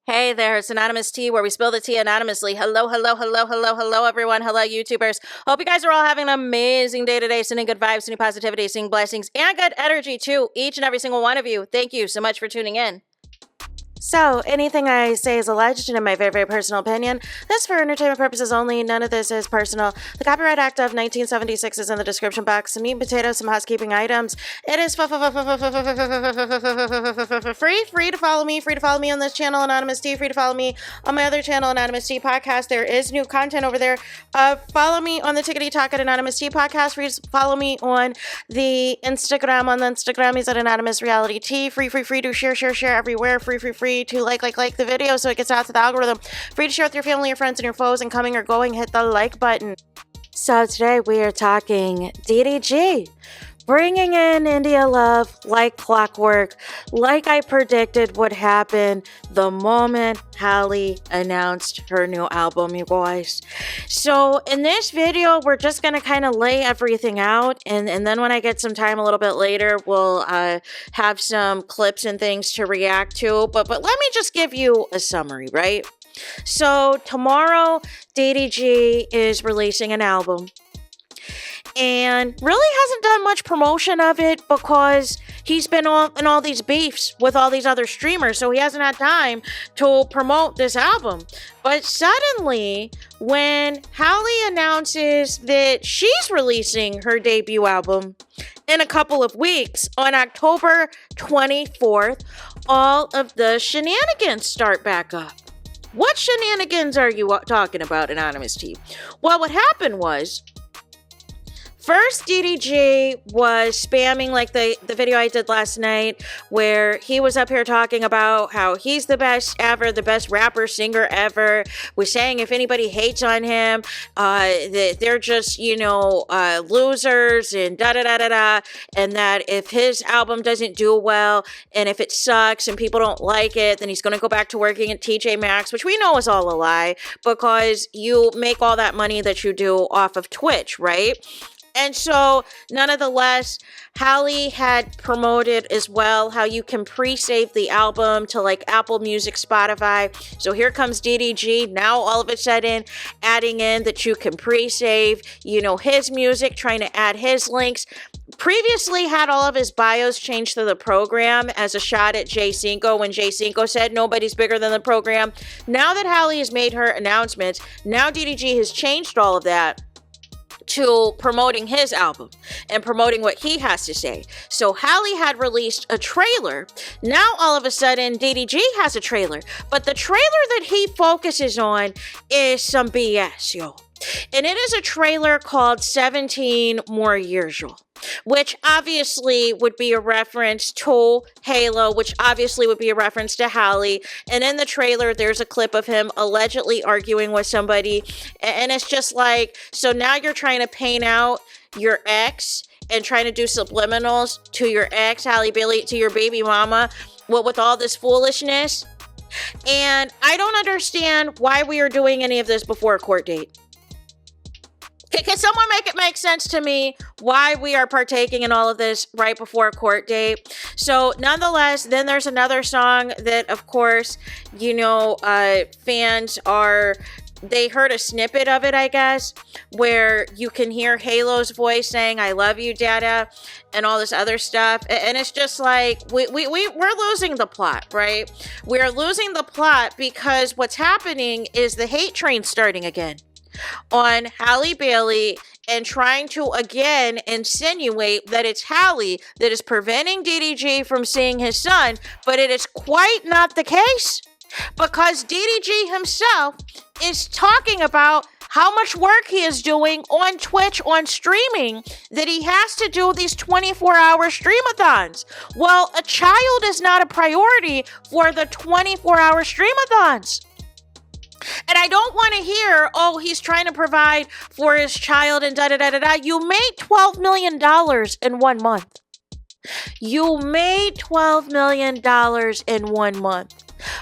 Hey there, it's Anonymous Tea, where we spill the tea anonymously. Hello, everyone. Hello, YouTubers. Hope you guys are all having an amazing day today, sending good vibes, sending positivity, sending blessings, and good energy to each and every single one of you. Thank you so much for tuning in. So, anything I say is alleged and in my very, very personal opinion. This is for entertainment purposes only. None of this is personal. The Copyright Act of 1976 is in the description box. Some meat and potatoes, some housekeeping items. It is free to follow me. Free to follow me on this channel, Anonymous Tea. Free to follow me on my other channel, Anonymous Tea Podcast. There is new content over there. Follow me on the Tickety Talk at Anonymous Tea Podcast. Free to follow me on the Instagram. On the Instagram is at AnonymousRealityT. Free to share everywhere. Free to like the video so it gets out to the algorithm. Free to share with your family, your friends, and your foes, and coming or going, hit the like button. So today we are talking DDG. Bringing in India Love like clockwork, like I predicted would happen the moment Halle announced her new album, you guys. So in this video, we're just going to kind of lay everything out, and then when I get some time a little bit later, we'll have some clips and things to react to. But let me just give you a summary, right? So tomorrow, DDG is releasing an album. And really hasn't done much promotion of it because he's been in all these beefs with all these other streamers, so he hasn't had time to promote this album. But suddenly, when Halle announces that she's releasing her debut album in a couple of weeks on October 24th, all of the shenanigans start back up. What shenanigans are you talking about, Anonymous T? Well, what happened was, first, DDG was spamming like the video I did last night where he was up here talking about how he's the best ever, the best rapper, singer ever. Was saying if anybody hates on him, that they're just, losers and da-da-da-da-da. And that if his album doesn't do well and if it sucks and people don't like it, then he's going to go back to working at TJ Maxx, which we know is all a lie because you make all that money that you do off of Twitch, right? And so, nonetheless, Halle had promoted as well how you can pre-save the album to like Apple Music, Spotify. So here comes DDG now all of a sudden adding in that you can pre-save, his music, trying to add his links. Previously had all of his bios changed to the program as a shot at Jay Cinco when Jay Cinco said nobody's bigger than the program. Now that Halle has made her announcements, now DDG has changed all of that to promoting his album and promoting what he has to say. So Halle had released a trailer. Now all of a sudden DDG has a trailer, but the trailer that he focuses on is some BS, yo. And it is a trailer called 17 More Years, yo, which obviously would be a reference to Halo, which obviously would be a reference to Halle. And in the trailer, there's a clip of him allegedly arguing with somebody. And it's just like, so now you're trying to paint out your ex and trying to do subliminals to your ex, Halle Bailey, to your baby mama, with all this foolishness. And I don't understand why we are doing any of this before a court date. Can someone make it make sense to me why we are partaking in all of this right before a court date? So nonetheless, then there's another song that, of course, fans they heard a snippet of it, I guess, where you can hear Halo's voice saying, "I love you, Dada," and all this other stuff. And it's just like, we're losing the plot, right? We're losing the plot because what's happening is the hate train starting again on Halle Bailey and trying to again insinuate that it's Halle that is preventing DDG from seeing his son, but it is quite not the case because DDG himself is talking about how much work he is doing on Twitch, on streaming, that he has to do these 24-hour streamathons. Well, a child is not a priority for the 24-hour streamathons. And I don't want to hear, oh, he's trying to provide for his child and da-da-da-da-da. You made $12 million in 1 month. You made $12 million in 1 month.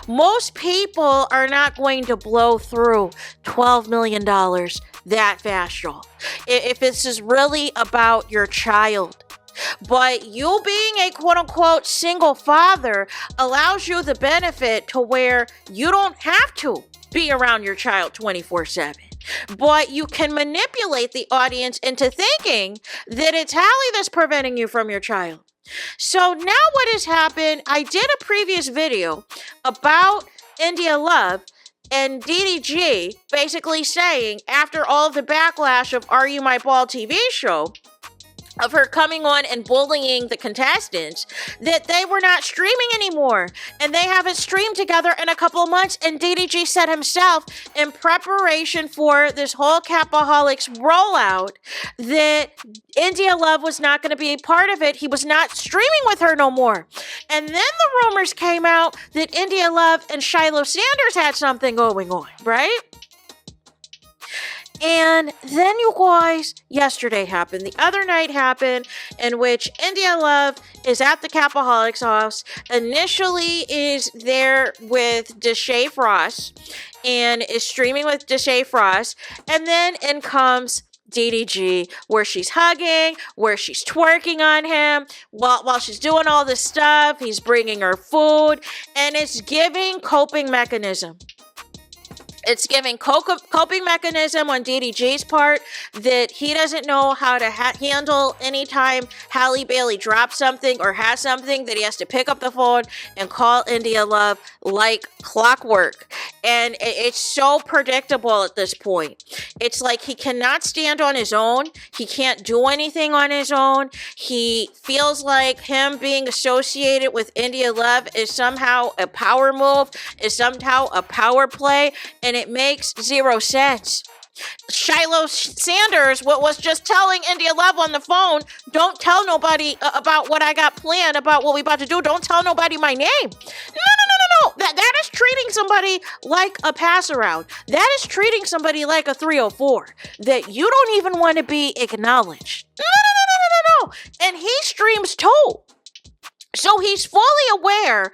Most people are not going to blow through $12 million that fast, y'all. If this is really about your child, But you being a quote-unquote single father allows you the benefit to where you don't have to be around your child 24/7. But you can manipulate the audience into thinking that it's Halle that's preventing you from your child. So now what has happened, I did a previous video about India Love and DDG basically saying, after all of the backlash of Are You My Ball TV show, of her coming on and bullying the contestants, that they were not streaming anymore. And they haven't streamed together in a couple of months. And DDG said himself, in preparation for this whole Capaholics rollout, that India Love was not going to be a part of it. He was not streaming with her no more. And then the rumors came out that India Love and Shiloh Sanders had something going on, right? And then, you guys, yesterday happened. The other night happened, in which India Love is at the Capaholics house. Initially is there with Deshae Frost and is streaming with Deshae Frost. And then in comes DDG, where she's hugging, where she's twerking on him. While she's doing all this stuff, he's bringing her food. And it's giving coping mechanism. It's giving coping mechanism on DDG's part that he doesn't know how to handle anytime Halle Bailey drops something or has something, that he has to pick up the phone and call India Love like clockwork. And it's so predictable at this point. It's like he cannot stand on his own. He can't do anything on his own. He feels like him being associated with India Love is somehow a power move, is somehow a power play, and it makes zero sense. Shiloh Sanders was just telling India Love on the phone, don't tell nobody about what I got planned, about what we about to do. Don't tell nobody my name. No. That is treating somebody like a pass around. That is treating somebody like a 304. That you don't even want to be acknowledged. No. And he streams too. So he's fully aware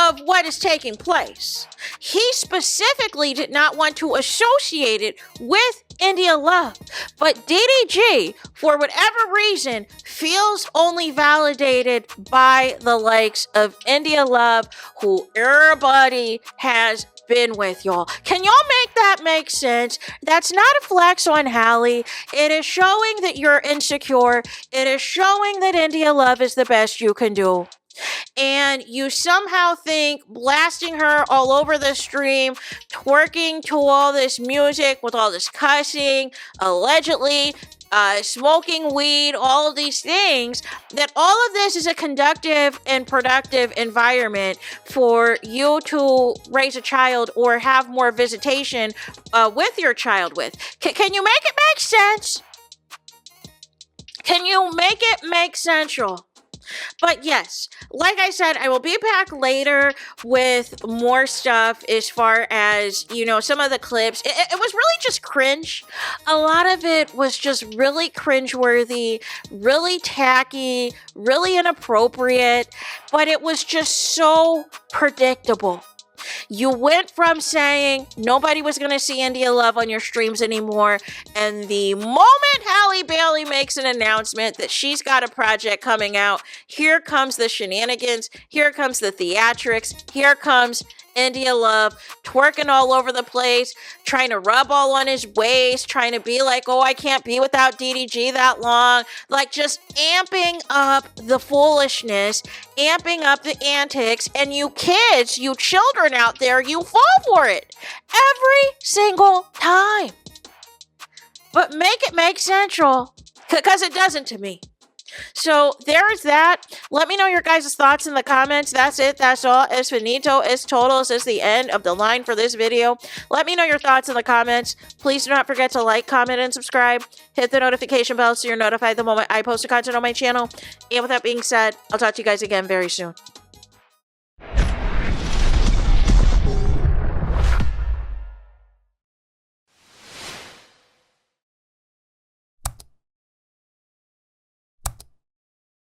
of what is taking place. He specifically did not want to associate it with India Love. But DDG, for whatever reason, feels only validated by the likes of India Love, who everybody has been with, y'all. Can y'all make that make sense? That's not a flex on Halle. It is showing that you're insecure. It is showing that India Love is the best you can do. And you somehow think blasting her all over the stream, twerking to all this music with all this cussing, allegedly smoking weed, all of these things, that all of this is a conductive and productive environment for you to raise a child or have more visitation with your child with. Can you make it make sense? Can you make it make sensual? But yes, like I said, I will be back later with more stuff as far as, you know, some of the clips. It was really just cringe. A lot of it was just really cringeworthy, really tacky, really inappropriate, but it was just so predictable. You went from saying nobody was going to see India Love on your streams anymore, and the moment Halle Bailey makes an announcement that she's got a project coming out, here comes the shenanigans, here comes the theatrics, here comes India Love twerking all over the place, trying to rub all on his waist, trying to be like, oh, I can't be without DDG that long, like just amping up the foolishness, amping up the antics, and you kids, you children out there, you fall for it every single time. But make it make sense, because it doesn't to me. So there's that. Let me know your guys' thoughts in the comments. That's it. That's all. Es finito. Es total. This is the end of the line for this video. Let me know your thoughts in the comments. Please do not forget to like, comment, and subscribe. Hit the notification bell so you're notified the moment I post content on my channel. And with that being said, I'll talk to you guys again very soon.